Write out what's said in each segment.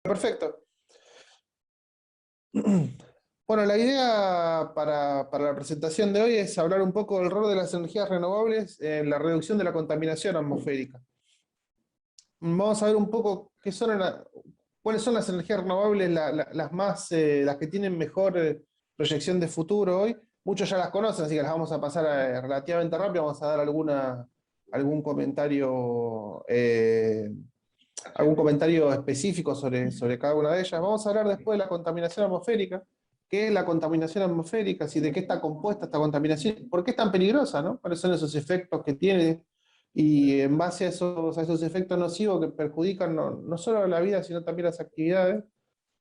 Perfecto. Bueno, la idea para la presentación de hoy es hablar un poco del rol de las energías renovables en la reducción de la contaminación atmosférica. Vamos a ver un poco cuáles son las energías renovables, las más, las que tienen mejor proyección de futuro hoy. Muchos ya las conocen, así que las vamos a pasar relativamente rápido. Vamos a dar algún comentario, algún comentario específico sobre cada una de ellas. Vamos a hablar después de la contaminación atmosférica. ¿Qué es la contaminación atmosférica? ¿Sí? ¿De qué está compuesta esta contaminación? ¿Por qué es tan peligrosa? ¿No? ¿Cuáles son esos efectos que tiene? Y en base a esos efectos nocivos que perjudican no solo la vida, sino también las actividades,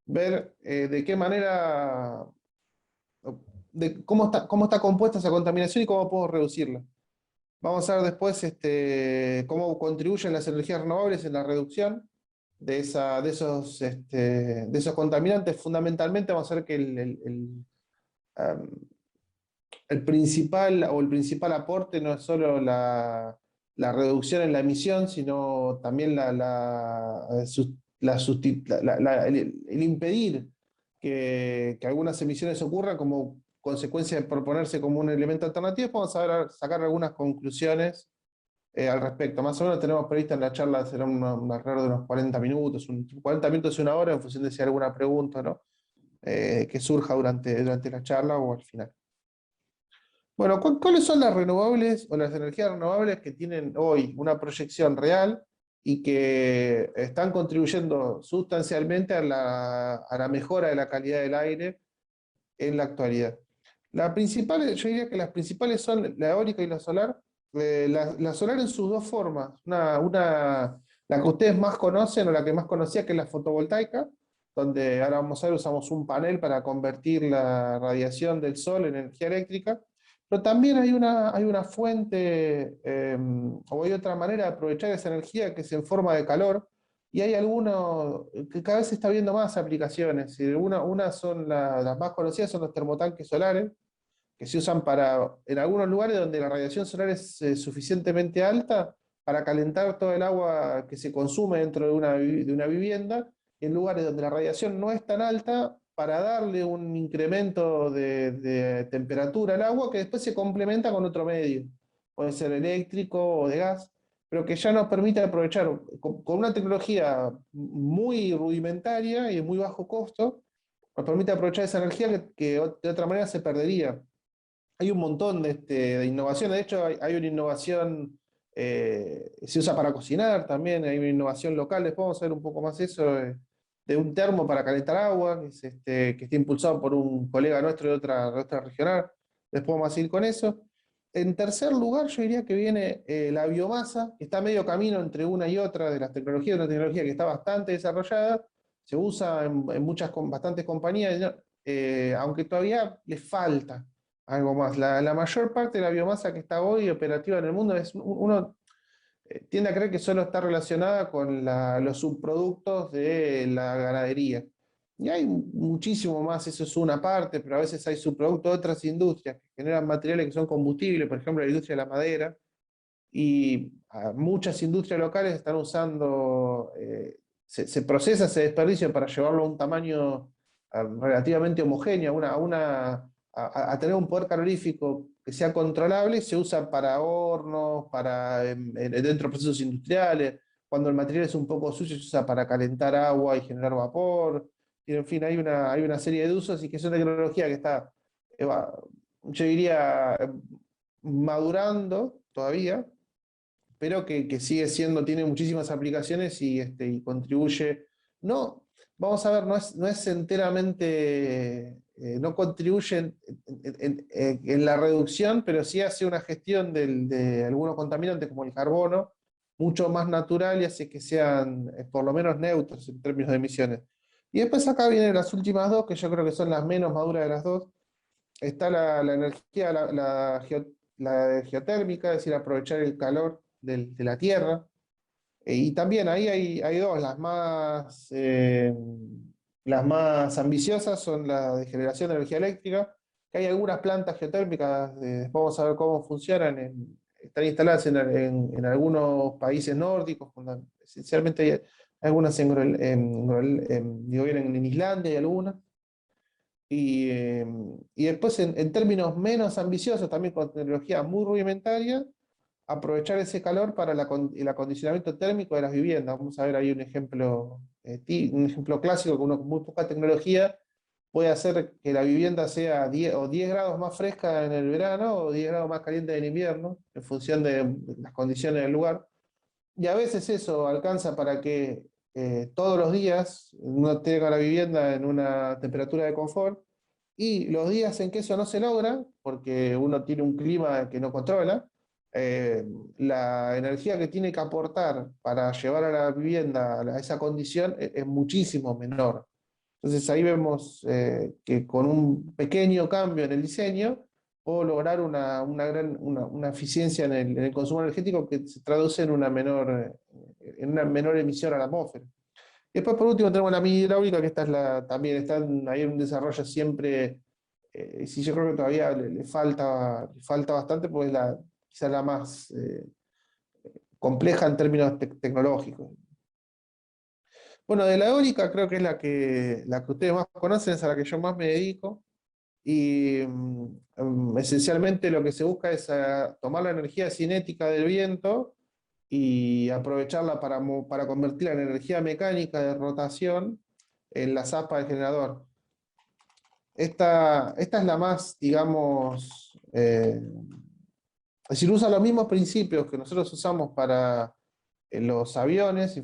ver de qué manera, de cómo está compuesta esa contaminación y cómo puedo reducirla. Vamos a ver después cómo contribuyen las energías renovables en la reducción de esos contaminantes. Fundamentalmente vamos a ver que um, el principal aporte no es solo la reducción en la emisión, sino también el impedir que algunas emisiones ocurran como consecuencia de proponerse como un elemento alternativo. Vamos a sacar algunas conclusiones al respecto. Más o menos tenemos prevista en la charla, será alrededor de unos 40 minutos, 40 minutos y una hora, en función de si hay alguna pregunta, ¿no? Que surja durante la charla o al final. Bueno, ¿cuáles son las renovables o las energías renovables que tienen hoy una proyección real y que están contribuyendo sustancialmente a la mejora de la calidad del aire en la actualidad? Yo diría que las principales son la eólica y la solar. La solar en sus dos formas. La que ustedes más conocen o la que más conocía, que es la fotovoltaica, donde ahora vamos a ver, usamos un panel para convertir la radiación del sol en energía eléctrica. Pero también hay una fuente, o hay otra manera de aprovechar esa energía que es en forma de calor, y hay algunos que cada vez se está viendo más aplicaciones. Una son las más conocidas, son los termotanques solares, que se usan en algunos lugares donde la radiación solar es suficientemente alta para calentar todo el agua que se consume dentro de una vivienda, y en lugares donde la radiación no es tan alta, para darle un incremento de temperatura al agua que después se complementa con otro medio. Puede ser eléctrico o de gas, pero que ya nos permite aprovechar con una tecnología muy rudimentaria y de muy bajo costo, nos permite aprovechar esa energía que de otra manera se perdería. Hay un montón de innovación. De hecho, hay una innovación, se usa para cocinar también, hay una innovación local. Después vamos a ver un poco más eso, de un termo para calentar agua, que está impulsado por un colega nuestro de otra regional. Después vamos a ir con eso. En tercer lugar, yo diría que viene la biomasa, que está a medio camino entre una y otra de las tecnologías, una tecnología que está bastante desarrollada, se usa en bastantes compañías, ¿no? Aunque todavía le falta algo más. La mayor parte de la biomasa que está hoy operativa en el mundo uno tiende a creer que solo está relacionada con los subproductos de la ganadería. Y hay muchísimo más, eso es una parte, pero a veces hay subproductos de otras industrias que generan materiales que son combustibles, por ejemplo, la industria de la madera, y muchas industrias locales están usando, se procesa ese desperdicio para llevarlo a un tamaño relativamente homogéneo, a tener un poder calorífico que sea controlable, y se usa para hornos, dentro de procesos industriales. Cuando el material es un poco sucio, se usa para calentar agua y generar vapor. Y, en fin, hay una serie de usos, y que es una tecnología que está, yo diría, madurando todavía, pero que sigue siendo, tiene muchísimas aplicaciones y contribuye. No, vamos a ver, no es enteramente, no contribuye en la reducción, pero sí hace una gestión de algunos contaminantes como el carbono mucho más natural, y hace que sean por lo menos neutros en términos de emisiones. Y después acá vienen las últimas dos, que yo creo que son las menos maduras de las dos. Está la energía, la geotérmica, es decir, aprovechar el calor de la Tierra. Y también ahí hay dos, las más ambiciosas son la de generación de energía eléctrica, que hay algunas plantas geotérmicas, después vamos a ver cómo funcionan, están instaladas en algunos países nórdicos, esencialmente algunas digo bien, en Islandia hay algunas. Y después, en términos menos ambiciosos, también con tecnología muy rudimentaria, aprovechar ese calor para el acondicionamiento térmico de las viviendas. Vamos a ver ahí un ejemplo clásico que uno con muy poca tecnología puede hacer que la vivienda sea 10 grados más fresca en el verano o 10 grados más caliente en invierno, en función de las condiciones del lugar. Y a veces eso alcanza para que todos los días uno tenga la vivienda en una temperatura de confort, y los días en que eso no se logra, porque uno tiene un clima que no controla, eh, la energía que tiene que aportar para llevar a la vivienda a esa condición es muchísimo menor. Entonces ahí vemos que con un pequeño cambio en el diseño puedo lograr una eficiencia en el consumo energético que se traduce en una menor emisión a la atmósfera. Y después, por último, tenemos la mini hidráulica, que también está ahí en un desarrollo siempre. Sí, yo creo que todavía le falta bastante, porque es quizá la más compleja en términos tecnológicos. Bueno, de la eólica creo que es la que ustedes más conocen, es a la que yo más me dedico. Y esencialmente lo que se busca es tomar la energía cinética del viento y aprovecharla para convertirla en energía mecánica de rotación en las aspas del generador. Esta es la más, digamos, es decir, usa los mismos principios que nosotros usamos para los aviones, y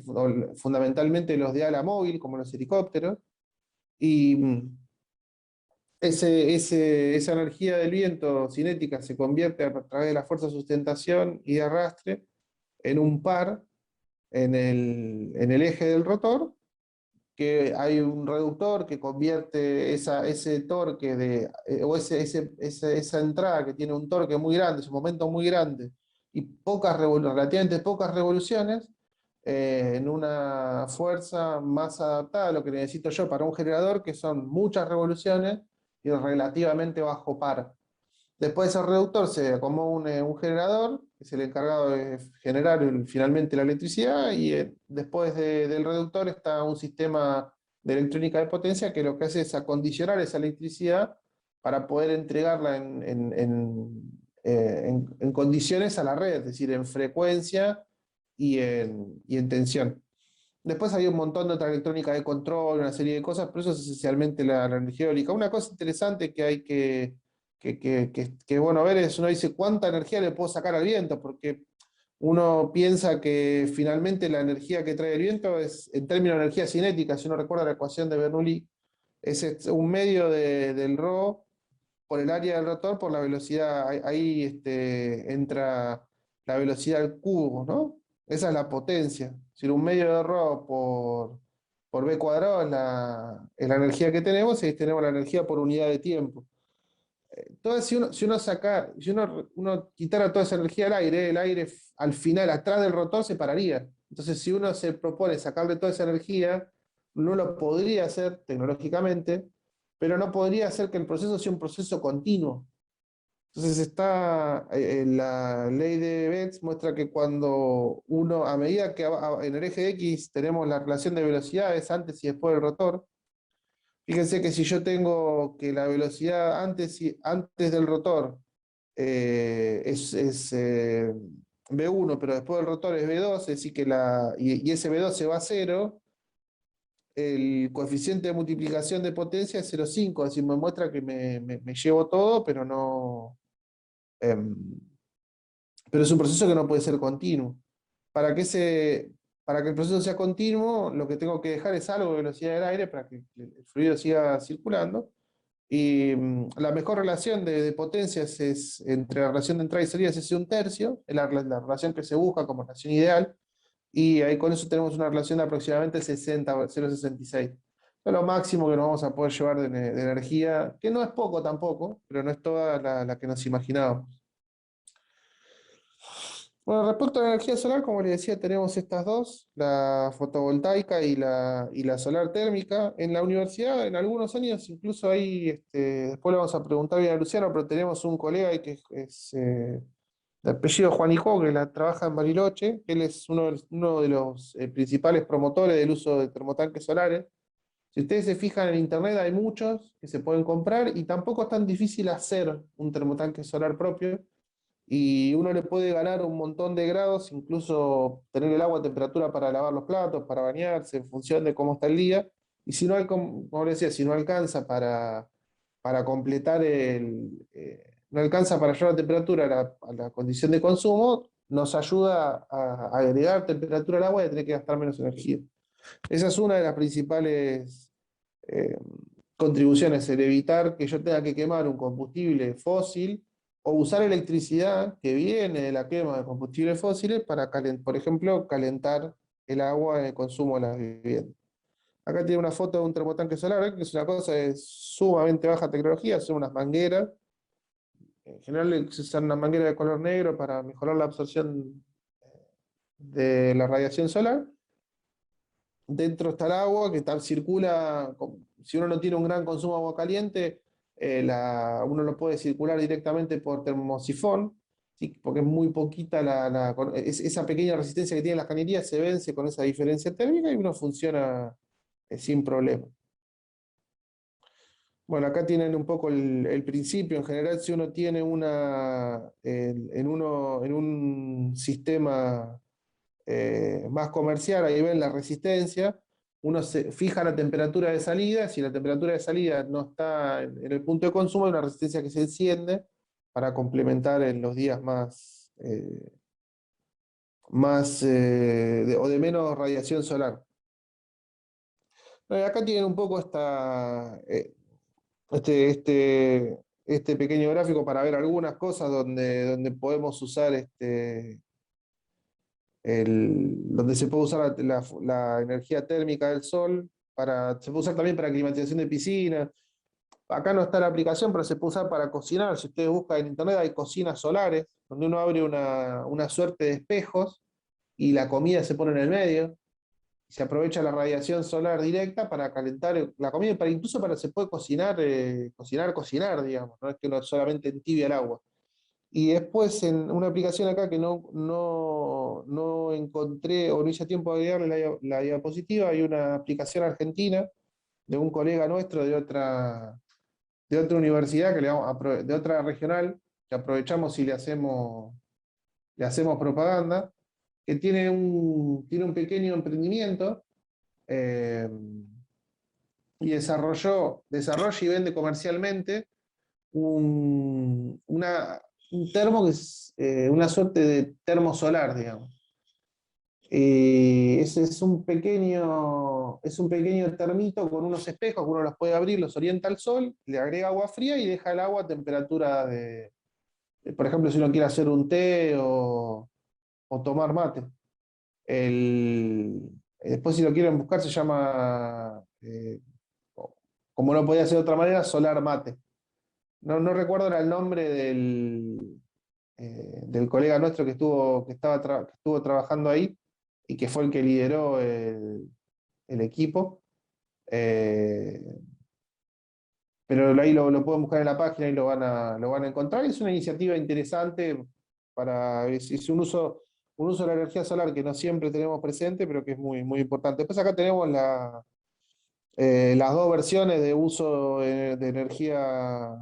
fundamentalmente los de ala móvil, como los helicópteros, y esa energía del viento cinética se convierte a través de la fuerza de sustentación y de arrastre en un par en el eje del rotor, que hay un reductor que convierte ese torque o esa entrada que tiene un torque muy grande, es un momento muy grande, y relativamente pocas revoluciones, en una fuerza más adaptada a lo que necesito yo para un generador, que son muchas revoluciones y relativamente bajo par. Después de ese reductor se acomoda un generador, que es el encargado de generar finalmente la electricidad, y después del reductor está un sistema de electrónica de potencia que lo que hace es acondicionar esa electricidad para poder entregarla en condiciones a la red, es decir, en frecuencia y en tensión. Después hay un montón de otra electrónica de control, una serie de cosas, pero eso es esencialmente la energía eólica. Una cosa interesante que hay que es bueno ver es, uno dice, ¿cuánta energía le puedo sacar al viento? Porque uno piensa que finalmente la energía que trae el viento es, en términos de energía cinética, si uno recuerda la ecuación de Bernoulli, es un medio del ρ por el área del rotor por la velocidad. Ahí entra la velocidad al cubo, ¿no? Esa es la potencia. Si un medio de ρ por b cuadrado es la energía que tenemos, y ahí tenemos la energía por unidad de tiempo. Entonces, si uno quitara toda esa energía al aire, el aire al final, atrás del rotor, se pararía. Entonces, si uno se propone sacarle toda esa energía, no lo podría hacer tecnológicamente, pero no podría hacer que el proceso sea un proceso continuo. Entonces la ley de Betz muestra que cuando a medida que en el eje X tenemos la relación de velocidades antes y después del rotor. Fíjense que si yo tengo que la velocidad antes del rotor es V1, pero después del rotor es V2, es decir, y ese V2 se va a cero, el coeficiente de multiplicación de potencia es 0,5, es decir, me muestra que me llevo todo, em, pero es un proceso que no puede ser continuo. Para que, para que el proceso sea continuo, lo que tengo que dejar es algo de velocidad del aire para que el fluido siga circulando. Y la mejor relación de potencias entre la relación de entrada y salida es 1/3, es la relación que se busca como relación ideal, y ahí con eso tenemos una relación de aproximadamente 0,66. Es lo máximo que nos vamos a poder llevar de energía, que no es poco tampoco, pero no es toda la que nos imaginábamos. Bueno, respecto a la energía solar, como les decía, tenemos estas dos, la fotovoltaica y la solar térmica. En la universidad, en algunos años, incluso ahí, después le vamos a preguntar bien a Luciano, pero tenemos un colega ahí que es de apellido Juanico, que trabaja en Bariloche. Él es uno de los principales promotores del uso de termotanques solares. Si ustedes se fijan en internet, hay muchos que se pueden comprar y tampoco es tan difícil hacer un termotanque solar propio. Y uno le puede ganar un montón de grados, incluso tener el agua a temperatura para lavar los platos, para bañarse, en función de cómo está el día. Y si no, como le decía, si no alcanza para completar no alcanza para llevar la temperatura a la condición de consumo, nos ayuda a agregar temperatura al agua y a tener que gastar menos energía. Esa es una de las principales eh, contribuciones, el evitar que yo tenga que quemar un combustible fósil o usar electricidad que viene de la quema de combustibles fósiles para, por ejemplo, calentar el agua en el consumo de las viviendas. Acá tiene una foto de un termotanque solar, que es una cosa de sumamente baja tecnología, son unas mangueras. En general se usan una manguera de color negro para mejorar la absorción de la radiación solar. Dentro está el agua que circula, si uno no tiene un gran consumo de agua caliente, uno lo puede circular directamente por termosifón, ¿sí? Porque es muy poquita esa pequeña resistencia que tienen las cañerías se vence con esa diferencia térmica y uno funciona sin problema. Bueno, acá tienen un poco el principio. En general, si uno tiene en un sistema más comercial, ahí ven la resistencia, uno se fija la temperatura de salida, si la temperatura de salida no está en el punto de consumo, hay una resistencia que se enciende para complementar en los días o de menos radiación solar. Acá tienen un poco este, este, este pequeño gráfico para ver algunas cosas donde podemos usar donde se puede usar la energía térmica del sol, se puede usar también para climatización de piscinas. Acá no está la aplicación, pero se puede usar para cocinar. Si ustedes buscan en internet, hay cocinas solares, donde uno abre una suerte de espejos y la comida se pone en el medio. Se aprovecha la radiación solar directa para calentar la comida, incluso se puede cocinar, digamos, no es que no solamente entibia el agua. Y después en una aplicación acá que no encontré o no hice tiempo de agregarle la diapositiva, hay una aplicación argentina de un colega nuestro de otra universidad, de otra regional, que aprovechamos y le hacemos propaganda, que tiene un pequeño emprendimiento eh, y desarrolla y vende comercialmente un termo que es una suerte de termo solar, digamos. Es un pequeño termito con unos espejos que uno los puede abrir, los orienta al sol, le agrega agua fría y deja el agua a temperatura por ejemplo, si uno quiere hacer un té o tomar mate. Después si lo quieren buscar se llama, como no podía ser de otra manera, Solar Mate. No recuerdo el nombre del colega nuestro que estuvo trabajando ahí y que fue el que lideró el equipo. Eh, pero ahí lo pueden buscar en la página y lo van a encontrar. Es una iniciativa interesante es un uso de la energía solar que no siempre tenemos presente, pero que es muy, muy importante. Después acá tenemos las dos versiones de uso de energía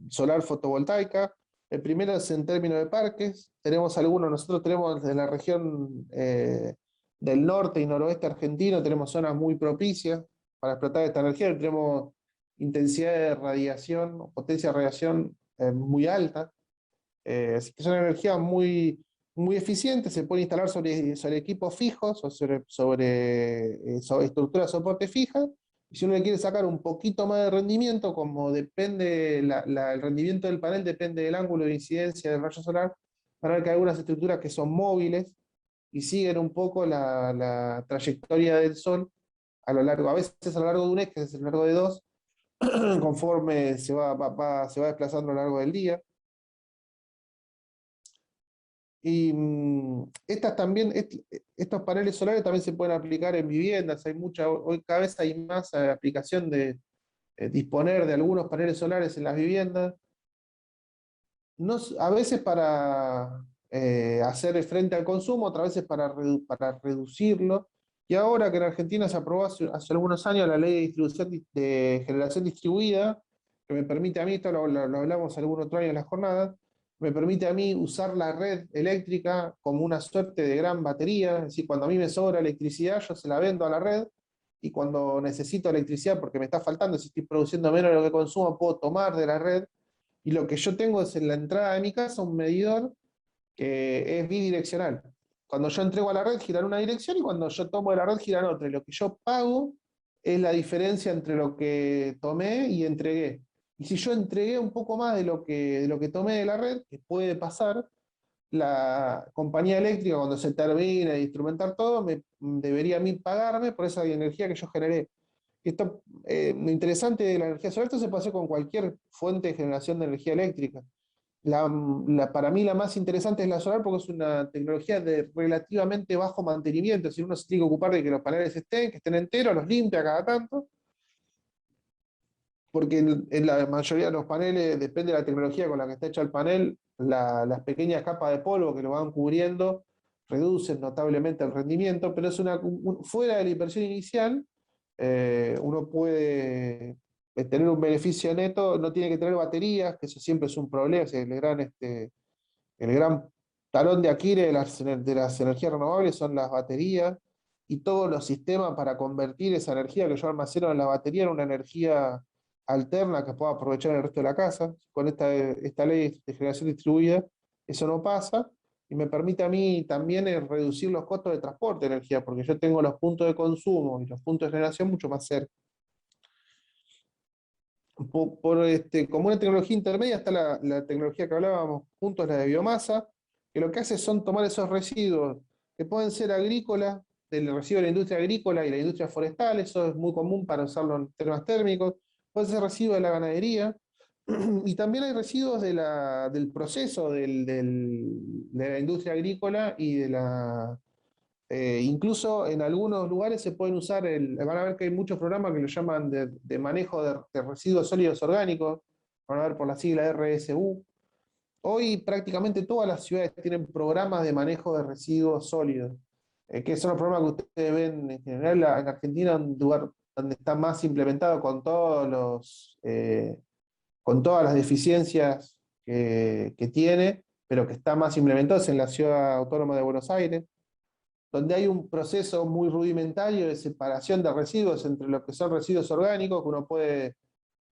solar fotovoltaica. El primero es en términos de parques. Nosotros tenemos en la región del norte y noroeste argentino, tenemos zonas muy propicias para explotar esta energía. Tenemos intensidad de radiación, o potencia de radiación muy alta. Así que son energías muy, muy eficientes, se pueden instalar sobre equipos fijos o sobre estructuras de soporte fijas. Y si uno le quiere sacar un poquito más de rendimiento, como depende, el rendimiento del panel depende del ángulo de incidencia del rayo solar, van a ver que hay algunas estructuras que son móviles y siguen un poco la trayectoria del sol a veces a lo largo de un eje, a veces a lo largo de dos, conforme se va desplazando a lo largo del día. Y estos paneles solares también se pueden aplicar en viviendas. Hoy cada vez hay más aplicación de disponer de algunos paneles solares en las viviendas. a veces para hacer frente al consumo, otras veces para reducirlo. Y ahora que en Argentina se aprobó hace algunos años la ley de distribución de generación distribuida, que me permite a mí, esto lo hablamos algún otro año en las jornadas, me permite a mí usar la red eléctrica como una suerte de gran batería, es decir, cuando a mí me sobra electricidad, yo se la vendo a la red, y cuando necesito electricidad porque me está faltando, si estoy produciendo menos de lo que consumo, puedo tomar de la red, y lo que yo tengo es en la entrada de mi casa un medidor que es bidireccional. Cuando yo entrego a la red gira en una dirección y cuando yo tomo de la red gira en otra. Y lo que yo pago es la diferencia entre lo que tomé y entregué. Y si yo entregué un poco más de lo que tomé de la red, que puede pasar, la compañía eléctrica cuando se termine de instrumentar todo, debería a mí pagarme por esa energía que yo generé. Esto, lo interesante de la energía solar, esto se puede hacer con cualquier fuente de generación de energía eléctrica. Para mí la más interesante es la solar porque es una tecnología de relativamente bajo mantenimiento, si uno se tiene que ocupar de que los paneles estén, que estén enteros, los limpia cada tanto, porque en la mayoría de los paneles, depende de la tecnología con la que está hecho el panel, las pequeñas capas de polvo que lo van cubriendo reducen notablemente el rendimiento, pero es fuera de la inversión inicial, uno puede tener un beneficio neto, no tiene que tener baterías, que eso siempre es un problema, es el gran talón de Aquiles de las energías renovables son las baterías y todos los sistemas para convertir esa energía que yo almaceno en la batería en una energía alterna que pueda aprovechar el resto de la casa. Con esta ley de generación distribuida, eso no pasa y me permite a mí también reducir los costos de transporte de energía, porque yo tengo los puntos de consumo y los puntos de generación mucho más cerca. Como una tecnología intermedia está la tecnología que hablábamos juntos, la de biomasa, que lo que hace son tomar esos residuos que pueden ser agrícolas, del residuo de la industria agrícola y la industria forestal, eso es muy común para usarlo en temas térmicos, puede ser residuos de la ganadería, y también hay residuos del proceso de la industria agrícola y incluso en algunos lugares se pueden usar, van a ver que hay muchos programas que lo llaman de manejo de residuos sólidos orgánicos, van a ver por la sigla RSU. Hoy prácticamente todas las ciudades tienen programas de manejo de residuos sólidos, que son los programas que ustedes ven en general en Argentina, un lugar donde está más implementado con todas las deficiencias que tiene, pero que está más implementado es en la ciudad autónoma de Buenos Aires, donde hay un proceso muy rudimentario de separación de residuos entre lo que son residuos orgánicos, que uno puede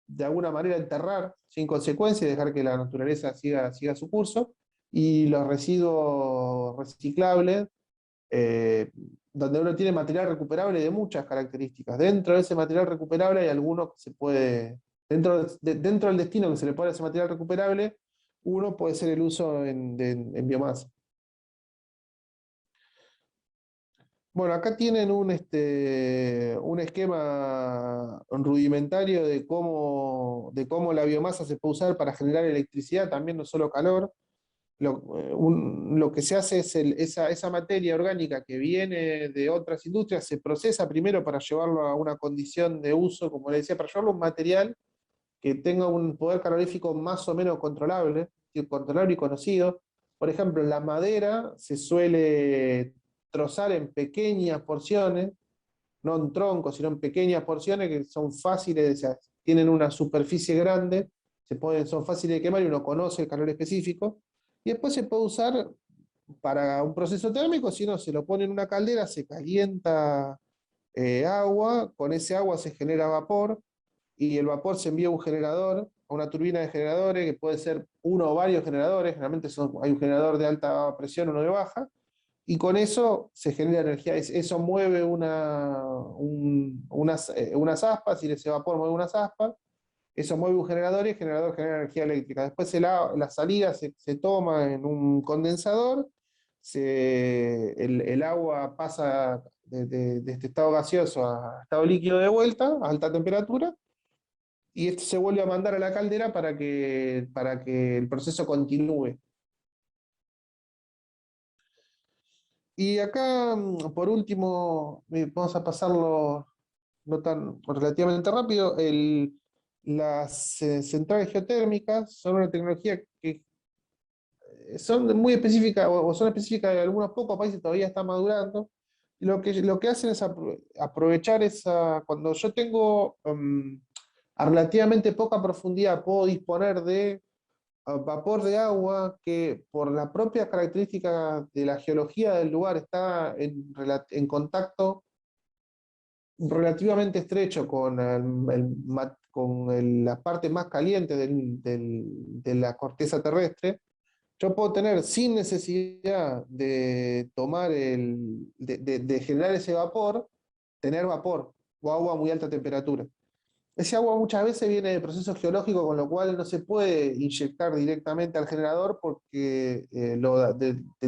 de alguna manera enterrar sin consecuencia y dejar que la naturaleza siga su curso, y los residuos reciclables, eh, donde uno tiene material recuperable de muchas características. Dentro de ese material recuperable hay algunos que se puede, dentro del destino que se le pone a ese material recuperable, uno puede ser el uso en biomasa. Bueno, acá tienen un esquema rudimentario de cómo la biomasa se puede usar para generar electricidad, también no solo calor. Lo que se hace es esa materia orgánica que viene de otras industrias, se procesa primero para llevarlo a una condición de uso, como le decía, para llevarlo a un material que tenga un poder calorífico más o menos controlable, controlable y conocido. Por ejemplo, la madera se suele trozar en pequeñas porciones, no en troncos, sino en pequeñas porciones que son fáciles, o sea, tienen una superficie grande, son fáciles de quemar y uno conoce el calor específico. Y después se puede usar para un proceso térmico, si no, se lo pone en una caldera, se calienta agua, con ese agua se genera vapor, y el vapor se envía a un generador, a una turbina de generadores, que puede ser uno o varios generadores, generalmente hay un generador de alta presión, uno de baja, y con eso se genera energía. Eso mueve unas aspas, y ese vapor mueve unas aspas, eso mueve un generador y el generador genera energía eléctrica. Después la salida se toma en un condensador, el agua pasa de este estado gaseoso a estado líquido de vuelta, a alta temperatura, y esto se vuelve a mandar a la caldera para que el proceso continúe. Y acá, por último, vamos a pasarlo no tan relativamente rápido. Las centrales geotérmicas son una tecnología que son muy específicas, o son específicas de algunos pocos países, todavía está madurando. Y lo que hacen es aprovechar esa, cuando yo tengo a relativamente poca profundidad, puedo disponer de vapor de agua que por la propia característica de la geología del lugar está en contacto relativamente estrecho con, la parte más caliente de la corteza terrestre. Yo puedo tener, sin necesidad de tomar de generar ese vapor, tener vapor o agua a muy alta temperatura. Ese agua muchas veces viene de procesos geológicos, con lo cual no se puede inyectar directamente al generador porque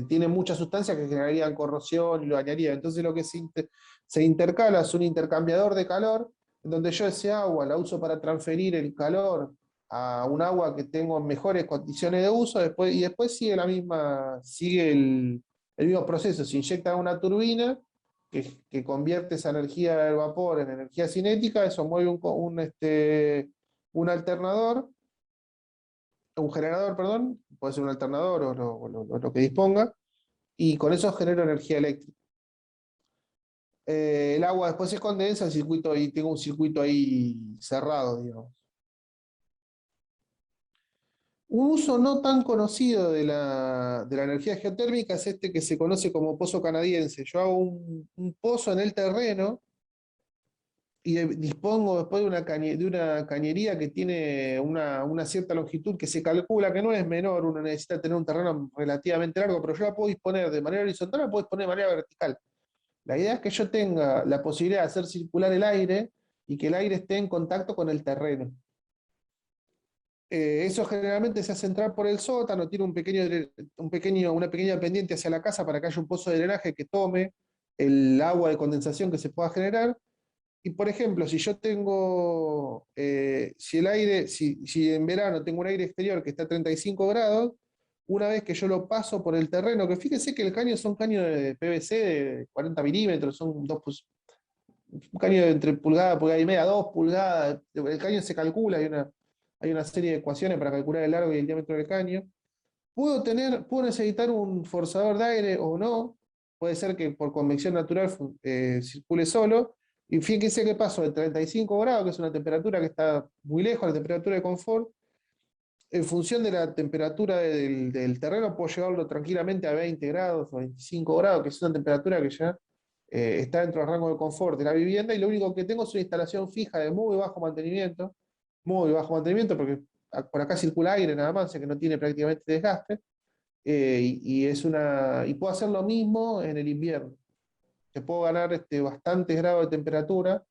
tiene muchas sustancias que generarían corrosión y lo dañaría. Entonces lo que se intercala es un intercambiador de calor, en donde yo ese agua la uso para transferir el calor a un agua que tengo en mejores condiciones de uso, y después sigue el mismo proceso. Se inyecta en una turbina que convierte esa energía del vapor en energía cinética. Eso mueve un alternador, un generador, perdón, puede ser un alternador o lo que disponga, y con eso genero energía eléctrica. El agua después se condensa el circuito y tengo un circuito ahí cerrado, digamos. Un uso no tan conocido de la energía geotérmica es este que se conoce como pozo canadiense. Yo hago un pozo en el terreno y dispongo después de una cañería que tiene una cierta longitud que se calcula que no es menor. Uno necesita tener un terreno relativamente largo, pero yo la puedo disponer de manera horizontal, la puedo disponer de manera vertical. La idea es que yo tenga la posibilidad de hacer circular el aire y que el aire esté en contacto con el terreno. Eso generalmente se hace entrar por el sótano, tiene una pequeña pendiente hacia la casa para que haya un pozo de drenaje que tome el agua de condensación que se pueda generar. Y por ejemplo, si yo tengo, si en verano tengo un aire exterior que está a 35 grados, una vez que yo lo paso por el terreno, que fíjense que el caño son caños de PVC de 40 milímetros, un caño de entre pulgada y media, 2 pulgadas, el caño se calcula, hay una serie de ecuaciones para calcular el largo y el diámetro del caño. Puedo necesitar un forzador de aire o no, puede ser que por convección natural circule solo, y fíjense que paso de 35 grados, que es una temperatura que está muy lejos de la temperatura de confort, en función de la temperatura del terreno, puedo llevarlo tranquilamente a 20 grados o 25 grados, que es una temperatura que ya está dentro del rango de confort de la vivienda, y lo único que tengo es una instalación fija de muy bajo mantenimiento, porque por acá circula aire nada más, así que no tiene prácticamente desgaste, y puedo hacer lo mismo en el invierno. Te puedo ganar bastantes grados de temperatura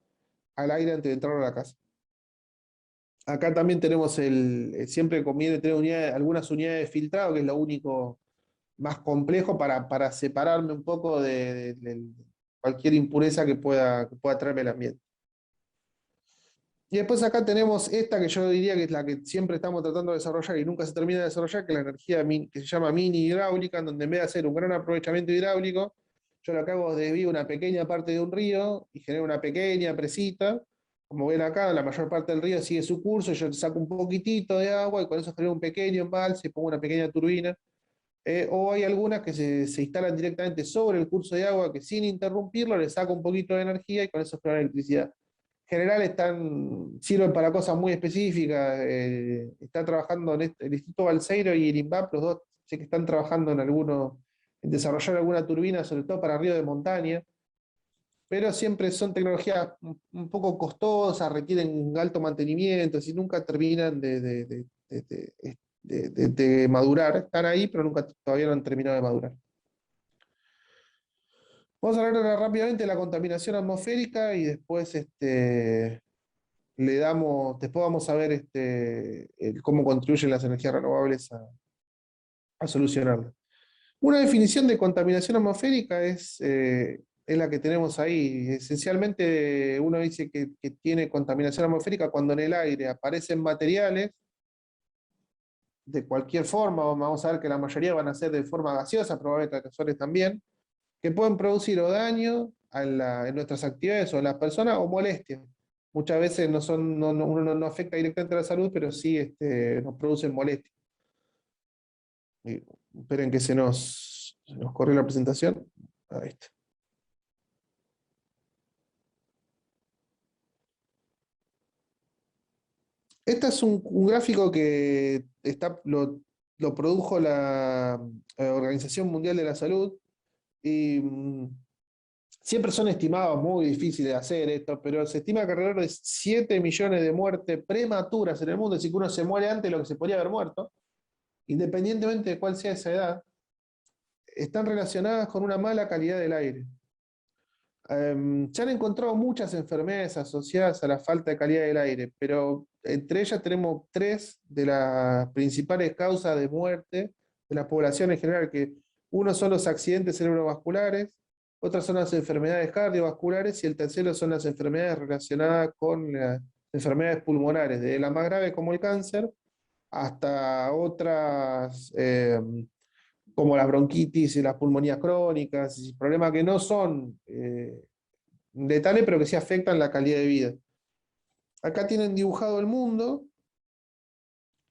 al aire antes de entrar a la casa. Acá también tenemos siempre conviene tener algunas unidades de filtrado, que es lo único más complejo para separarme un poco de cualquier impureza que pueda traerme el ambiente. Y después acá tenemos esta que yo diría que es la que siempre estamos tratando de desarrollar y nunca se termina de desarrollar, que es la energía que se llama mini hidráulica, en donde en vez de hacer un gran aprovechamiento hidráulico, yo lo que hago es desvío una pequeña parte de un río y genero una pequeña presita. Como ven acá, la mayor parte del río sigue su curso, yo saco un poquitito de agua y con eso genero un pequeño embalse y pongo una pequeña turbina. O hay algunas que se instalan directamente sobre el curso de agua, que sin interrumpirlo le saco un poquito de energía y con eso genera electricidad. En general sirven para cosas muy específicas. Está trabajando el Instituto Balseiro y el INVAP, los dos sé que están trabajando en desarrollar alguna turbina, sobre todo para río de montaña, pero siempre son tecnologías un poco costosas, requieren alto mantenimiento, y nunca terminan de madurar. Están ahí, pero todavía no han terminado de madurar. Vamos a hablar ahora rápidamente de la contaminación atmosférica y después después vamos a ver cómo contribuyen las energías renovables a solucionarlo. Una definición de contaminación atmosférica es la que tenemos ahí. Esencialmente uno dice que tiene contaminación atmosférica cuando en el aire aparecen materiales de cualquier forma. Vamos a ver que la mayoría van a ser de forma gaseosa, probablemente aerosoles también, que pueden producir o daño en nuestras actividades o en las personas o molestias. Muchas veces uno no afecta directamente a la salud, pero sí nos producen molestias. Esperen que se nos corrió la presentación. Ahí está. Este es un gráfico que lo produjo la Organización Mundial de la Salud y siempre son estimados muy difíciles de hacer esto, pero se estima que alrededor de 7 millones de muertes prematuras en el mundo, es decir, que uno se muere antes de lo que se podría haber muerto, independientemente de cuál sea esa edad, están relacionadas con una mala calidad del aire. Se han encontrado muchas enfermedades asociadas a la falta de calidad del aire, pero entre ellas tenemos tres de las principales causas de muerte de la población en general, que uno son los accidentes cerebrovasculares, otras son las enfermedades cardiovasculares y el tercero son las enfermedades relacionadas con las enfermedades pulmonares, desde la más grave como el cáncer hasta otras como las bronquitis y las pulmonías crónicas, y problemas que no son letales, pero que sí afectan la calidad de vida. Acá tienen dibujado el mundo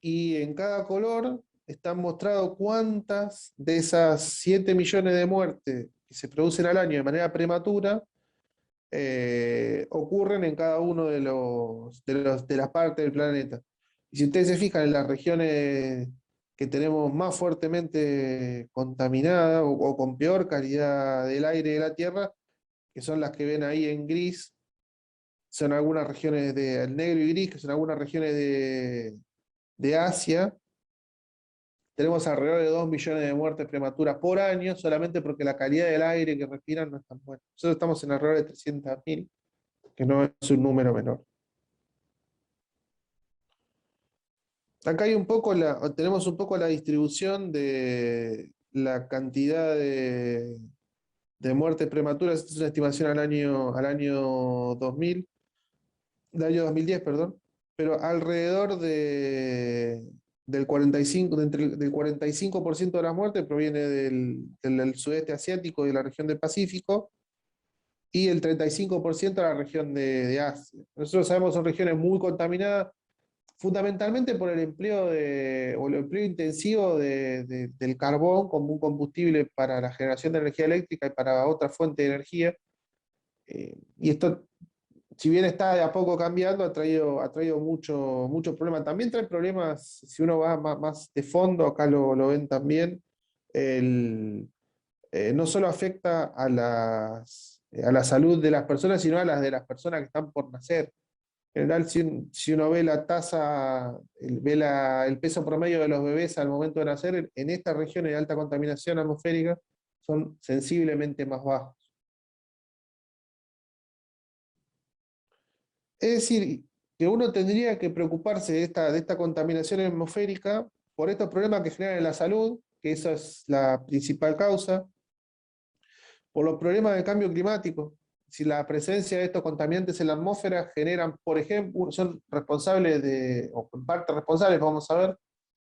y en cada color están mostrado cuántas de esas 7 millones de muertes que se producen al año de manera prematura ocurren en cada uno de las partes del planeta. Y si ustedes se fijan en las regiones que tenemos más fuertemente contaminadas o con peor calidad del aire de la Tierra, que son las que ven ahí en gris, son algunas regiones el negro y gris, que son algunas regiones de Asia. Tenemos alrededor de 2 millones de muertes prematuras por año, solamente porque la calidad del aire que respiran no es tan buena. Nosotros estamos en alrededor de 300.000, que no es un número menor. Acá tenemos un poco la distribución de la cantidad de muertes prematuras. Esta es una estimación al año 2000, del año 2010, perdón, pero alrededor del 45, del 45% de las muertes proviene del sudeste asiático y de la región del Pacífico, y el 35% de la región de Asia. Nosotros sabemos que son regiones muy contaminadas, fundamentalmente por el empleo intensivo del carbón como un combustible para la generación de energía eléctrica y para otra fuente de energía. Y esto, si bien está de a poco cambiando, ha traído mucho problema. También trae problemas, si uno va más de fondo, acá lo ven también, no solo afecta a la salud de las personas, sino a las de las personas que están por nacer. En general, si uno ve la tasa, el peso promedio de los bebés al momento de nacer, en estas regiones de alta contaminación atmosférica son sensiblemente más bajos. Es decir, que uno tendría que preocuparse de esta contaminación atmosférica por estos problemas que generan en la salud, que esa es la principal causa, por los problemas de cambio climático. Si la presencia de estos contaminantes en la atmósfera generan, por ejemplo, son responsables o en parte responsables, vamos a ver,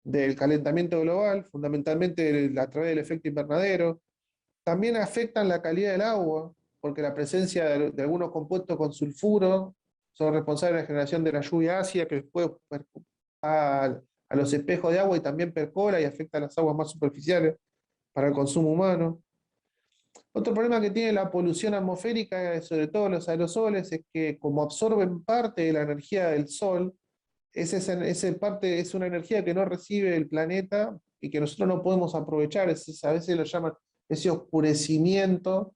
del calentamiento global, fundamentalmente a través del efecto invernadero. También afectan la calidad del agua, porque la presencia de algunos compuestos con sulfuro son responsables de la generación de la lluvia ácida, que después a los espejos de agua y también percola y afecta a las aguas más superficiales para el consumo humano. Otro problema que tiene la polución atmosférica, sobre todo los aerosoles, es que como absorben parte de la energía del sol, esa parte es una energía que no recibe el planeta y que nosotros no podemos aprovechar. A veces lo llaman ese oscurecimiento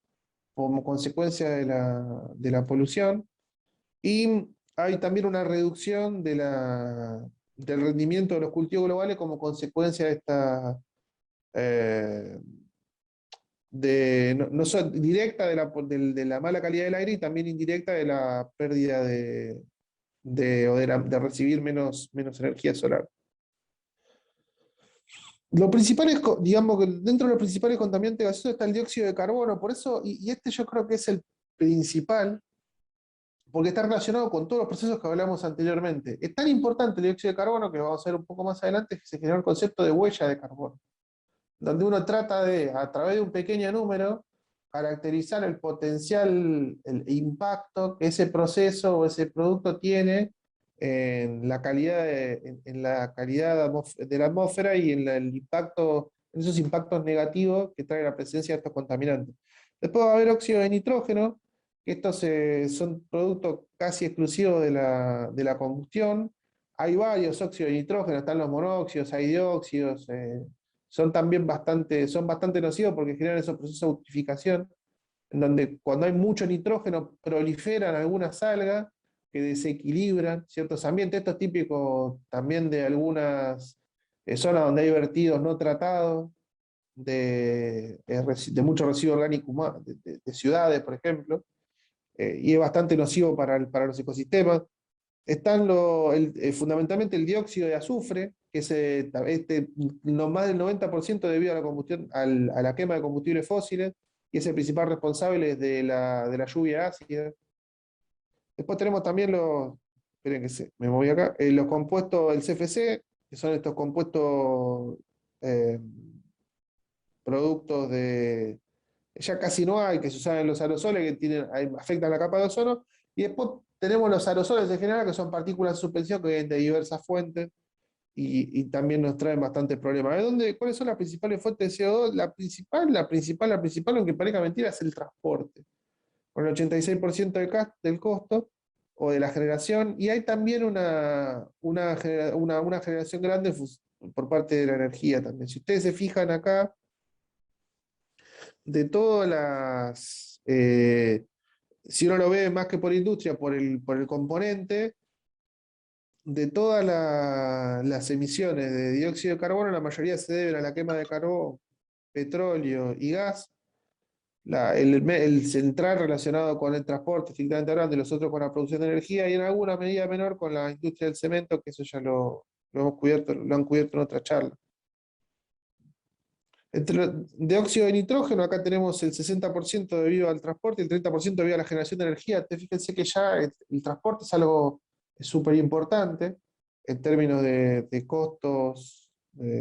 como consecuencia de la polución. Y hay también una reducción del rendimiento de los cultivos globales como consecuencia de esta eh, no solo directa de la mala calidad del aire y también indirecta de la pérdida de recibir menos energía solar. Lo principal es, digamos, que dentro de los principales contaminantes gaseosos está el dióxido de carbono, por eso, y este yo creo que es el principal, porque está relacionado con todos los procesos que hablamos anteriormente. Es tan importante el dióxido de carbono, que vamos a ver un poco más adelante, que se generó el concepto de huella de carbono, donde uno trata de, a través de un pequeño número, caracterizar el potencial, el impacto que ese proceso o ese producto tiene en la calidad de la atmósfera y en el impacto en esos impactos negativos que trae la presencia de estos contaminantes. Después va a haber óxido de nitrógeno, que estos son productos casi exclusivos de la combustión. Hay varios óxidos de nitrógeno, están los monóxidos, hay dióxidos, son bastante nocivos porque generan esos procesos de eutrificación, en donde cuando hay mucho nitrógeno proliferan algunas algas que desequilibran ciertos ambientes. Esto es típico también de algunas zonas donde hay vertidos no tratados, de mucho residuo orgánico humano, de ciudades, por ejemplo, y es bastante nocivo para los ecosistemas. Están fundamentalmente el dióxido de azufre, que es no, más del 90% debido a la combustión, a la quema de combustibles fósiles, y es el principal responsable de la lluvia ácida. Después tenemos también esperen que me moví acá, los compuestos del CFC, que son estos compuestos eh, productos ya casi no hay, que se usan en los aerosoles, que afectan la capa de ozono, y después tenemos los aerosoles en general, que son partículas de suspensión que vienen de diversas fuentes, y también nos traen bastantes problemas. ¿Cuáles son las principales fuentes de CO2? La principal, aunque parezca mentira, es el transporte, con el 86% del costo, o de la generación, y hay también una generación grande por parte de la energía también. Si ustedes se fijan acá, de todas si uno lo ve más que por industria, por el componente, de todas las emisiones de dióxido de carbono, la mayoría se deben a la quema de carbón, petróleo y gas. El central relacionado con el transporte, estrictamente hablando, y los otros con la producción de energía, y en alguna medida menor con la industria del cemento, que eso ya lo han cubierto en otra charla. Dióxido de nitrógeno, acá tenemos el 60% debido al transporte y el 30% debido a la generación de energía. Fíjense que ya el transporte es algo súper importante en términos de costos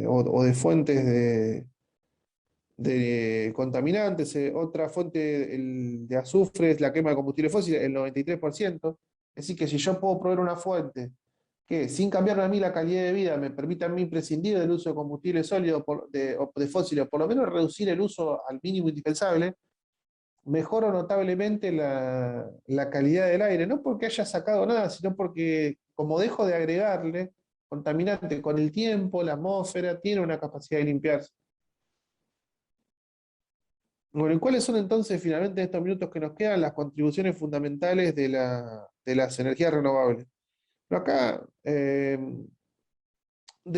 o de fuentes de contaminantes. Otra fuente de azufre es la quema de combustible fósil, el 93%. Es decir, que si yo puedo proveer una fuente que sin cambiarme a mí la calidad de vida me permita a mí prescindir del uso de combustible sólido o de fósiles, o por lo menos reducir el uso al mínimo indispensable, mejora notablemente la calidad del aire, no porque haya sacado nada, sino porque como dejo de agregarle contaminante con el tiempo, la atmósfera tiene una capacidad de limpiarse. Bueno, ¿y cuáles son entonces finalmente en estos minutos que nos quedan las contribuciones fundamentales de las energías renovables? Pero acá, de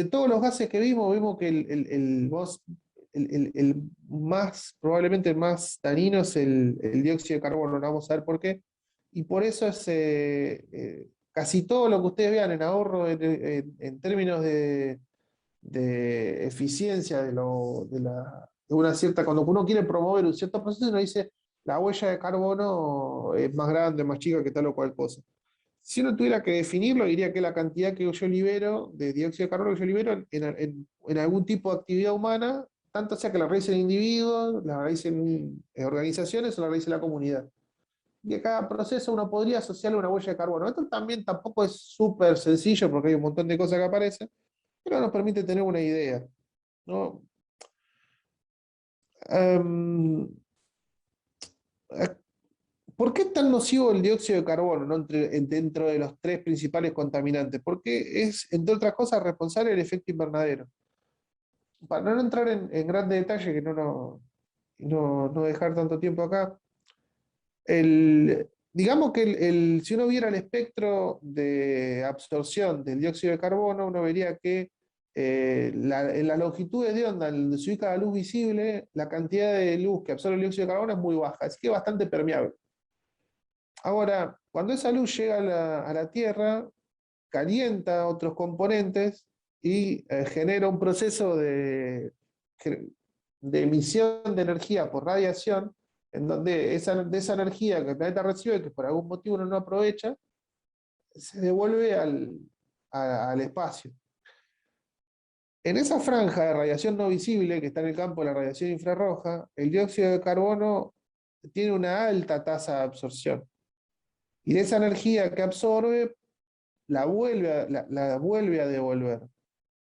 todos los gases que vimos que probablemente el más dañino es el dióxido de carbono, no vamos a ver por qué, y por eso es casi todo lo que ustedes vean en ahorro en términos de eficiencia de una cierta, cuando uno quiere promover un cierto proceso, uno dice, la huella de carbono es más grande, más chica que tal o cual cosa. Si uno tuviera que definirlo, diría que la cantidad que yo libero de dióxido de carbono que yo libero en algún tipo de actividad humana, tanto sea que la realice el individuo, la realice en organizaciones o la realice la comunidad. Y a cada proceso uno podría asociarle una huella de carbono. Esto también tampoco es súper sencillo porque hay un montón de cosas que aparecen, pero nos permite tener una idea, ¿no? Um, ¿Por qué es tan nocivo el dióxido de carbono, ¿no? Dentro de los tres principales contaminantes? Porque es, entre otras cosas, responsable del efecto invernadero. Para no entrar en grandes detalles, que no dejar tanto tiempo acá, digamos que si uno viera el espectro de absorción del dióxido de carbono, uno vería que en las longitudes de onda, donde se ubica la luz visible, la cantidad de luz que absorbe el dióxido de carbono es muy baja, así que es bastante permeable. Ahora, cuando esa luz llega a la Tierra, calienta otros componentes y genera un proceso de emisión de energía por radiación, en donde de esa energía que el planeta recibe, que por algún motivo uno no aprovecha, se devuelve al espacio. En esa franja de radiación no visible que está en el campo de la radiación infrarroja, el dióxido de carbono tiene una alta tasa de absorción. Y de esa energía que absorbe, la vuelve a devolver.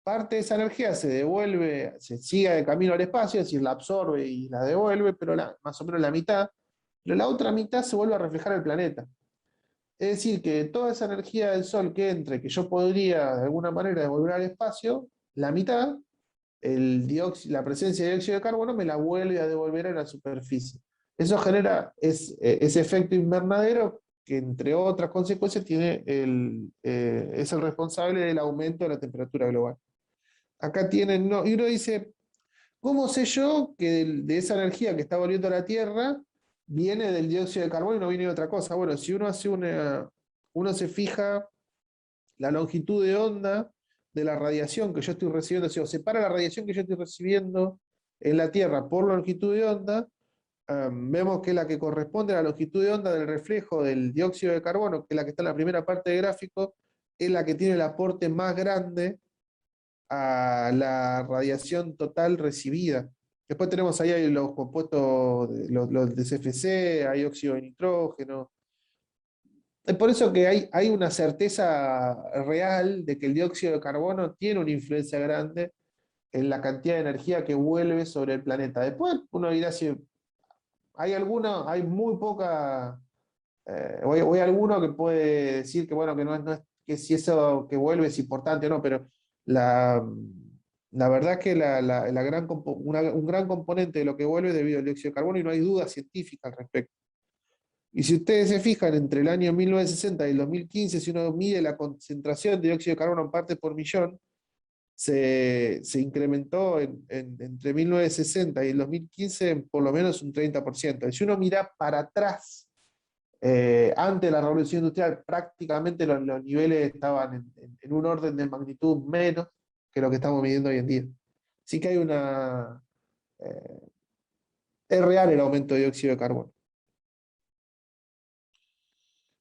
parte de esa energía se devuelve, se sigue de camino al espacio, es decir, la absorbe y la devuelve, pero más o menos la mitad, pero la otra mitad se vuelve a reflejar al planeta. Es decir, que toda esa energía del Sol que entre, que yo podría de alguna manera devolver al espacio, la mitad, la presencia de dióxido de carbono me la vuelve a devolver a la superficie. Eso genera ese efecto invernadero que, entre otras consecuencias, es el responsable del aumento de la temperatura global. Acá tienen, no, y uno dice, ¿cómo sé yo que de esa energía que está volviendo a la Tierra viene del dióxido de carbono y no viene de otra cosa? Bueno, si uno se fija la longitud de onda de la radiación que yo estoy recibiendo, o sea, separa la radiación que yo estoy recibiendo en la Tierra por longitud de onda, vemos que la que corresponde a la longitud de onda del reflejo del dióxido de carbono, que es la que está en la primera parte del gráfico, es la que tiene el aporte más grande a la radiación total recibida. Después tenemos ahí los compuestos, los de CFC, hay óxido de nitrógeno. Es por eso que hay una certeza real de que el dióxido de carbono tiene una influencia grande en la cantidad de energía que vuelve sobre el planeta. Después uno dirá si hay muy poca, o hay alguno que puede decir que bueno, que no es que si eso que vuelve es importante o no, pero la, la verdad es que un gran componente de lo que vuelve es debido al dióxido de carbono y no hay duda científica al respecto. Y si ustedes se fijan, entre el año 1960 y el 2015, si uno mide la concentración de dióxido de carbono en partes por millón, se incrementó entre 1960 y el 2015 en por lo menos un 30%. Y si uno mira para atrás, antes de la revolución industrial, prácticamente los niveles estaban en un orden de magnitud menos que lo que estamos midiendo hoy en día. Sí que hay eh, es real el aumento de dióxido de carbono.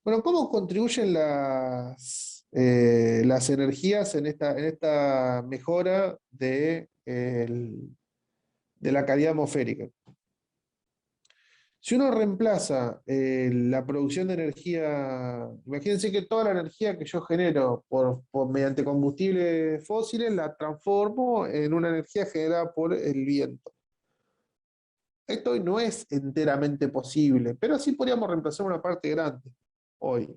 Bueno, ¿cómo contribuyen las energías en esta mejora de la calidad atmosférica? Si uno reemplaza la producción de energía, imagínense que toda la energía que yo genero mediante combustibles fósiles la transformo en una energía generada por el viento. Esto hoy no es enteramente posible, pero sí podríamos reemplazar una parte grande hoy.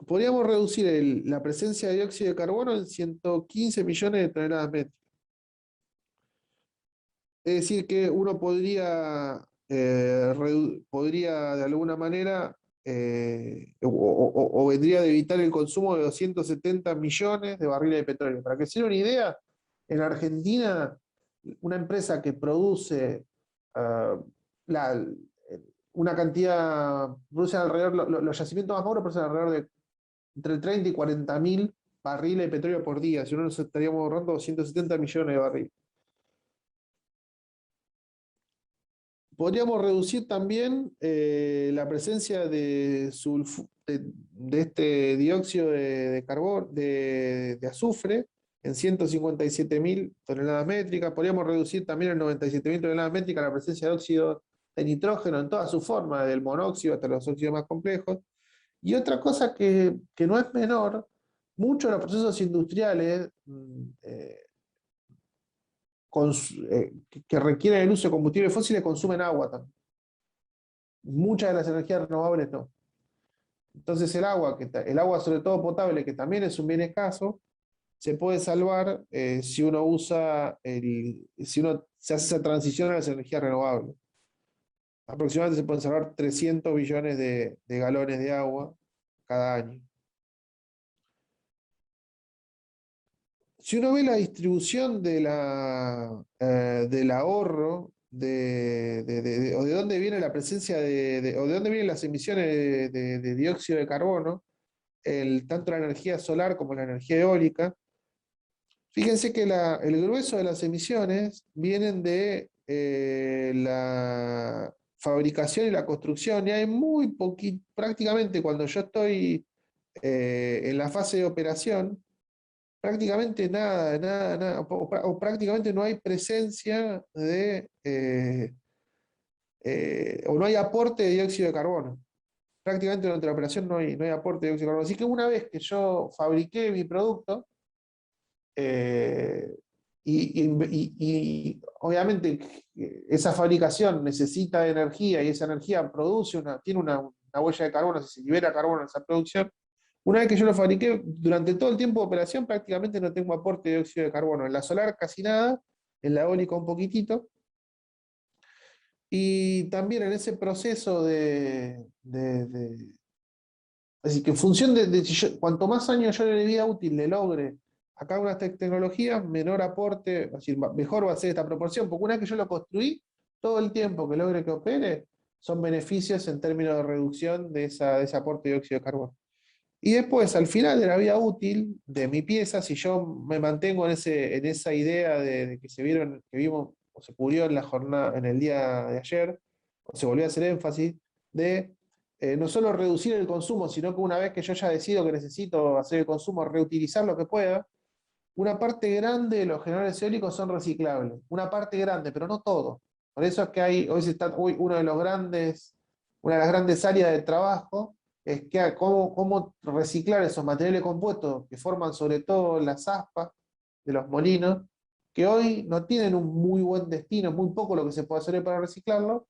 Podríamos reducir la presencia de dióxido de carbono en 115 millones de toneladas métricas. Es decir, que uno podría de alguna manera, o vendría de evitar el consumo de 270 millones de barriles de petróleo. Para que se den una idea, en Argentina, una empresa que produce ah, la- una cantidad, produce alrededor, los yacimientos más maduros producen alrededor de entre 30 y 40 mil barriles de petróleo por día. Si no, nos estaríamos ahorrando 270 millones de barriles. Podríamos reducir también la presencia de este dióxido de carbono, de azufre, en 157 mil toneladas métricas. Podríamos reducir también en 97 mil toneladas métricas la presencia de óxido de nitrógeno en toda su forma, del monóxido hasta los óxidos más complejos. Y otra cosa que no es menor, muchos de los procesos industriales que requieren el uso de combustibles fósiles consumen agua también. Muchas de las energías renovables no. Entonces el agua sobre todo potable, que también es un bien escaso, se puede salvar si uno si uno se hace esa transición a las energías renovables. Aproximadamente se pueden salvar 300 billones de galones de agua cada año. Si uno ve la distribución del ahorro, o de dónde viene la presencia o de dónde vienen las emisiones de dióxido de carbono, tanto la energía solar como la energía eólica, fíjense que el grueso de las emisiones vienen de la fabricación y la construcción, y hay muy poquito, prácticamente cuando yo estoy en la fase de operación, prácticamente nada, o prácticamente no hay presencia o no hay aporte de dióxido de carbono. prácticamente durante la operación no hay aporte de dióxido de carbono. Así que una vez que yo fabriqué mi producto, eh, y obviamente esa fabricación necesita de energía y esa energía tiene una huella de carbono, si se libera carbono en esa producción. Una vez que yo lo fabriqué, durante todo el tiempo de operación prácticamente no tengo aporte de dióxido de carbono. En la solar casi nada, en la eólica un poquitito. Y también en ese proceso así que en función de si cuanto más años yo de vida útil le logre a cada una de estas tecnologías, menor aporte, es decir, mejor va a ser esta proporción, porque una vez que yo lo construí, todo el tiempo que logre que opere, son beneficios en términos de reducción de ese aporte de dióxido de carbono. Y después, al final de la vida útil de mi pieza, si yo me mantengo en esa idea de que que vimos, o se cubrió en la jornada, en el día de ayer, o se volvió a hacer énfasis, de no solo reducir el consumo, sino que una vez que yo ya decido que necesito hacer el consumo, reutilizar lo que pueda, una parte grande de los generadores eólicos son reciclables. Una parte grande, pero no todo. Por eso es que hoy uno de los una de las grandes áreas de trabajo es que cómo reciclar esos materiales compuestos que forman sobre todo las aspas de los molinos, que hoy no tienen un muy buen destino, muy poco lo que se puede hacer para reciclarlo,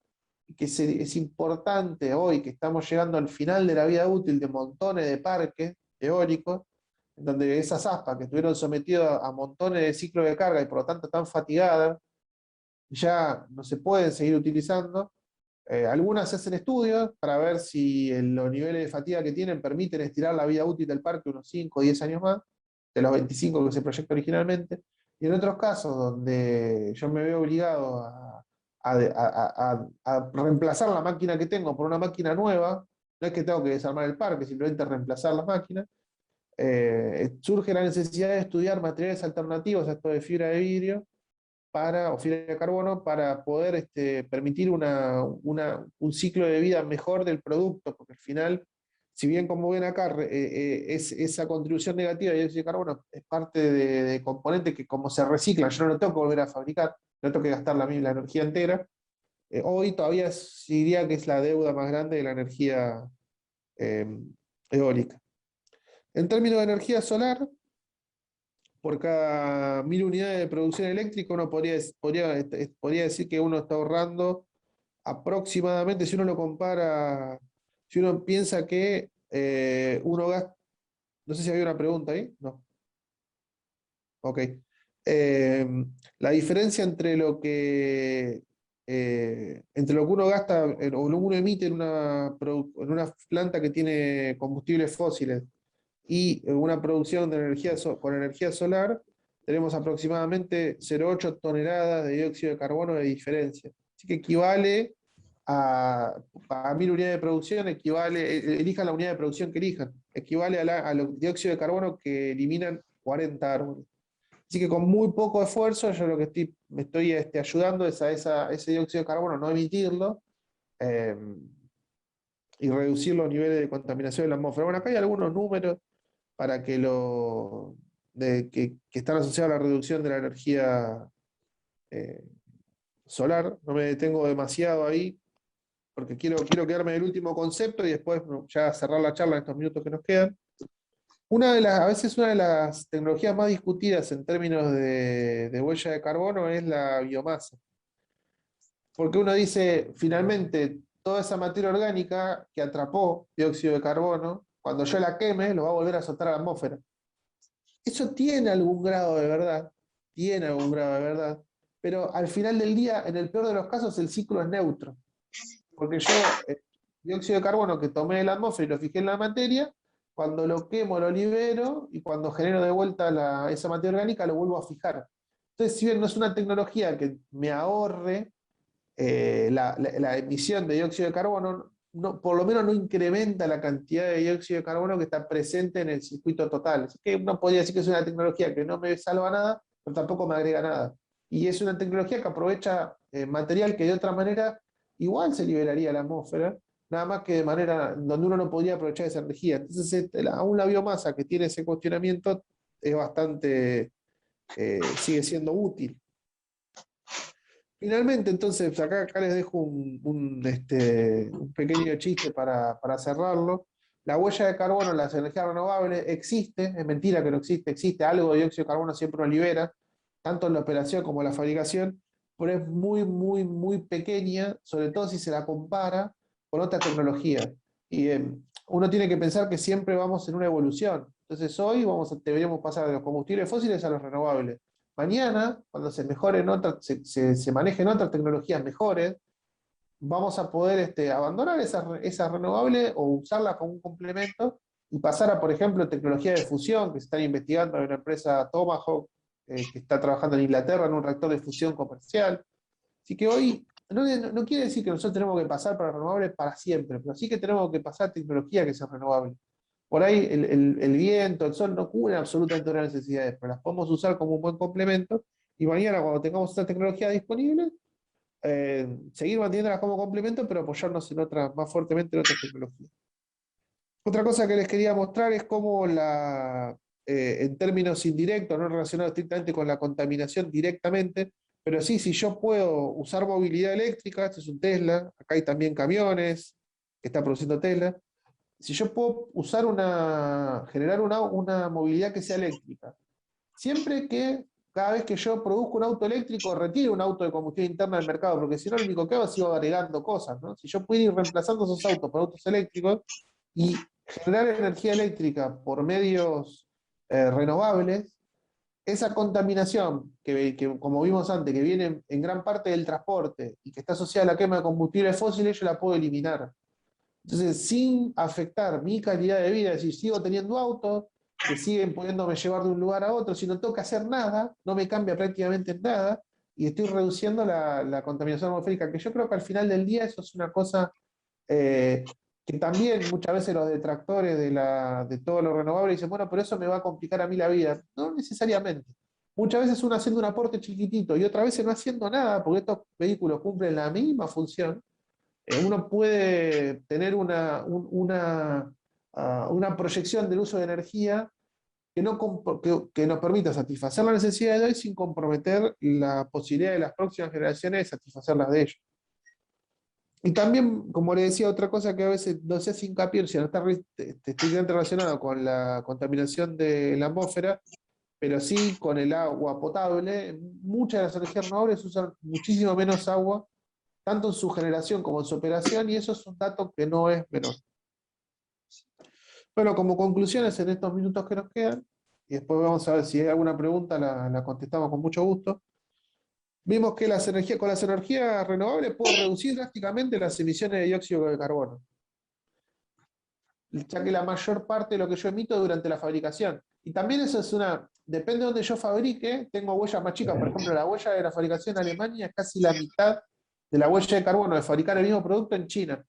y que es importante hoy que estamos llegando al final de la vida útil de montones de parques eólicos, donde esas aspas que estuvieron sometidas a montones de ciclos de carga y por lo tanto están fatigadas, ya no se pueden seguir utilizando. Algunas hacen estudios para ver si los niveles de fatiga que tienen permiten estirar la vida útil del parque unos 5 o 10 años más, de los 25 que se proyecta originalmente. Y en otros casos donde yo me veo obligado a reemplazar la máquina que tengo por una máquina nueva, no es que tengo que desarmar el parque, simplemente reemplazar las máquinas, surge la necesidad de estudiar materiales alternativos a esto de fibra de vidrio o fibra de carbono para poder permitir un ciclo de vida mejor del producto, porque al final, si bien como ven acá, esa contribución negativa de dióxido de carbono es parte de componentes que como se reciclan, yo no lo tengo que volver a fabricar, no tengo que gastar la energía entera. Hoy todavía diría que es la deuda más grande de la energía eh, eólica. En términos de energía solar, por cada 1000 unidades de producción eléctrica, uno podría decir que uno está ahorrando aproximadamente, si uno lo compara, si uno piensa que uno gasta, no sé si había una pregunta ahí, no, ok. Eh, la diferencia entre lo que uno gasta o lo que uno emite en una planta que tiene combustibles fósiles y una producción de con energía solar, tenemos aproximadamente 0,8 toneladas de dióxido de carbono de diferencia. Así que equivale a 1000 unidades de producción, elijan la unidad de producción que elijan, equivale a los dióxido de carbono que eliminan 40 árboles. Así que con muy poco esfuerzo, yo lo que me estoy ayudando es a ese dióxido de carbono no emitirlo, eh, y reducir los niveles de contaminación de la atmósfera. Bueno, acá hay algunos números para que están asociados a la reducción de la energía eh, solar. No me detengo demasiado ahí, porque quiero quedarme en el último concepto y después ya cerrar la charla en estos minutos que nos quedan. A veces una de las tecnologías más discutidas en términos de huella de carbono es la biomasa. Porque uno dice, finalmente, toda esa materia orgánica que atrapó dióxido de carbono, cuando yo la queme, lo va a volver a soltar a la atmósfera. Eso tiene algún grado de verdad, pero al final del día, en el peor de los casos, el ciclo es neutro. Porque yo, el dióxido de carbono que tomé de la atmósfera y lo fijé en la materia, cuando lo quemo lo libero y cuando genero de vuelta esa materia orgánica lo vuelvo a fijar. Entonces, si bien no es una tecnología que me ahorre la emisión de dióxido de carbono, por lo menos no incrementa la cantidad de dióxido de carbono que está presente en el circuito total. Así que uno podría decir que es una tecnología que no me salva nada, pero tampoco me agrega nada. Y es una tecnología que aprovecha material que de otra manera igual se liberaría a la atmósfera, nada más que de manera donde uno no podría aprovechar esa energía. Entonces, aún la biomasa que tiene ese cuestionamiento es sigue siendo útil. Finalmente, entonces, acá les dejo un pequeño chiste para cerrarlo. La huella de carbono en las energías renovables existe, es mentira que no existe, existe algo de dióxido de carbono, siempre lo libera, tanto en la operación como en la fabricación, pero es muy, muy, muy pequeña, sobre todo si se la compara con otras tecnologías. Y uno tiene que pensar que siempre vamos en una evolución. Entonces hoy deberíamos pasar de los combustibles fósiles a los renovables. Mañana, cuando se manejen otras tecnologías mejores, vamos a poder abandonar esas renovables o usarlas como un complemento y pasar a, por ejemplo, tecnología de fusión que se están investigando en una empresa Tomahawk, que está trabajando en Inglaterra en un reactor de fusión comercial. Así que hoy no quiere decir que nosotros tenemos que pasar para renovables para siempre, pero sí que tenemos que pasar a tecnología que sea renovable. Por ahí el viento, el sol no cubren absolutamente todas las necesidades, pero las podemos usar como un buen complemento y mañana cuando tengamos esta tecnología disponible, seguir manteniéndolas como complemento, pero apoyarnos más fuertemente en otras tecnologías. Otra cosa que les quería mostrar es cómo en términos indirectos, no relacionados estrictamente con la contaminación directamente, pero sí, si yo puedo usar movilidad eléctrica, este es un Tesla, acá hay también camiones que está produciendo Tesla, si yo puedo generar una movilidad que sea eléctrica, siempre que cada vez que yo produzco un auto eléctrico, retire un auto de combustión interna del mercado, porque si no, lo único que hago es ir agregando cosas, ¿no? Si yo puedo ir reemplazando esos autos por autos eléctricos y generar energía eléctrica por medios renovables, esa contaminación como vimos antes, que viene en gran parte del transporte y que está asociada a la quema de combustibles fósiles, yo la puedo eliminar. Entonces, sin afectar mi calidad de vida, es decir, sigo teniendo autos que siguen pudiéndome llevar de un lugar a otro, si no tengo que hacer nada, no me cambia prácticamente nada, y estoy reduciendo la contaminación atmosférica, que yo creo que al final del día eso es una cosa que también muchas veces los detractores de todo lo renovable dicen, bueno, pero eso me va a complicar a mí la vida. No necesariamente. Muchas veces uno haciendo un aporte chiquitito y otras veces no haciendo nada, porque estos vehículos cumplen la misma función, uno puede tener una proyección del uso de energía que nos permita satisfacer las necesidades de hoy sin comprometer la posibilidad de las próximas generaciones de satisfacer las de ellos. Y también, como le decía, otra cosa que a veces no se hace hincapié, si no está estrictamente relacionado con la contaminación de la atmósfera, pero sí con el agua potable, muchas de las energías renovables usan muchísimo menos agua tanto en su generación como en su operación, y eso es un dato que no es menor. Bueno, como conclusiones en estos minutos que nos quedan, y después vamos a ver si hay alguna pregunta, la contestamos con mucho gusto. Vimos que con las energías renovables puedo reducir drásticamente las emisiones de dióxido de carbono, ya que la mayor parte de lo que yo emito es durante la fabricación. Y también eso depende de donde yo fabrique, tengo huellas más chicas. Por ejemplo, la huella de la fabricación en Alemania es casi la mitad de la huella de carbono de fabricar el mismo producto en China.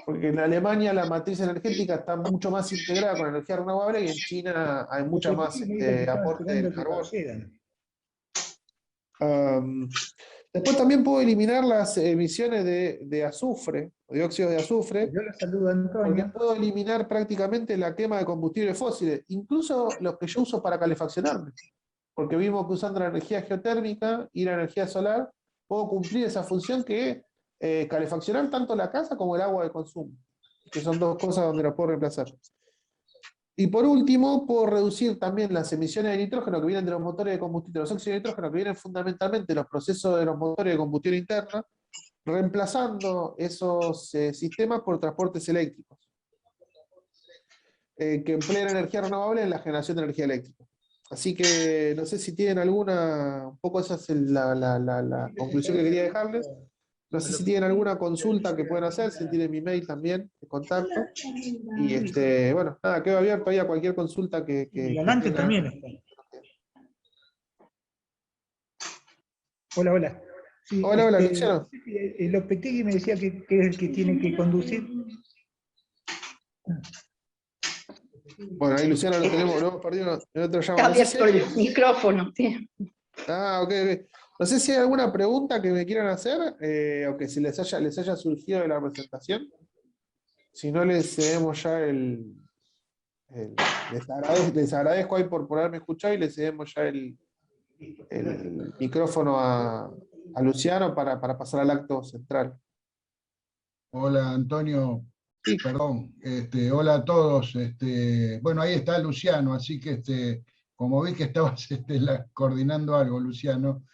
Porque en Alemania la matriz energética está mucho más integrada con energía renovable y en China hay mucha Después más me dijo que estaban aporte del esperando que carbón. procedan. Después también puedo eliminar las emisiones de azufre, o dióxido de azufre, Yo la saludo a porque Antonio. puedo eliminar prácticamente la quema de combustibles fósiles, incluso los que yo uso para calefaccionarme. Porque vimos que usando la energía geotérmica y la energía solar, puedo cumplir esa función que es calefaccionar tanto la casa como el agua de consumo, que son dos cosas donde lo puedo reemplazar. Y por último, puedo reducir también las emisiones de nitrógeno que vienen de los motores de combustión, los óxidos de nitrógeno que vienen fundamentalmente de los procesos de los motores de combustión interna, reemplazando esos sistemas por transportes eléctricos, que emplean energía renovable en la generación de energía eléctrica. Así que no sé si tienen un poco esa es la conclusión que quería dejarles. No sé si tienen alguna consulta que pueden hacer, si tienen mi mail también de contacto. Y bueno, nada, quedo abierto ahí a cualquier consulta que Y adelante tengan. también está. Hola, hola. Sí, Hola, hola, Luciano. el Lopetegui me decía que es el que tiene que conducir. Bueno, ahí Luciano lo hemos perdido en otro Está llamado. No sé si abierto el micrófono, sí. ok. No sé si hay alguna pregunta que me quieran hacer o que si les haya surgido de la presentación. Si no, les cedemos ya les agradezco ahí por haberme escuchado y les cedemos ya el micrófono a Luciano para pasar al acto central. Hola Antonio, Sí. perdón, hola a todos. Bueno, ahí está Luciano, así que como vi que estabas coordinando algo, Luciano,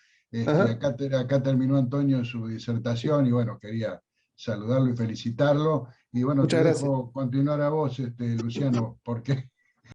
Ajá. acá terminó Antonio su disertación y bueno, quería saludarlo y felicitarlo. Y bueno, Muchas te gracias. dejo continuar a vos, Luciano, porque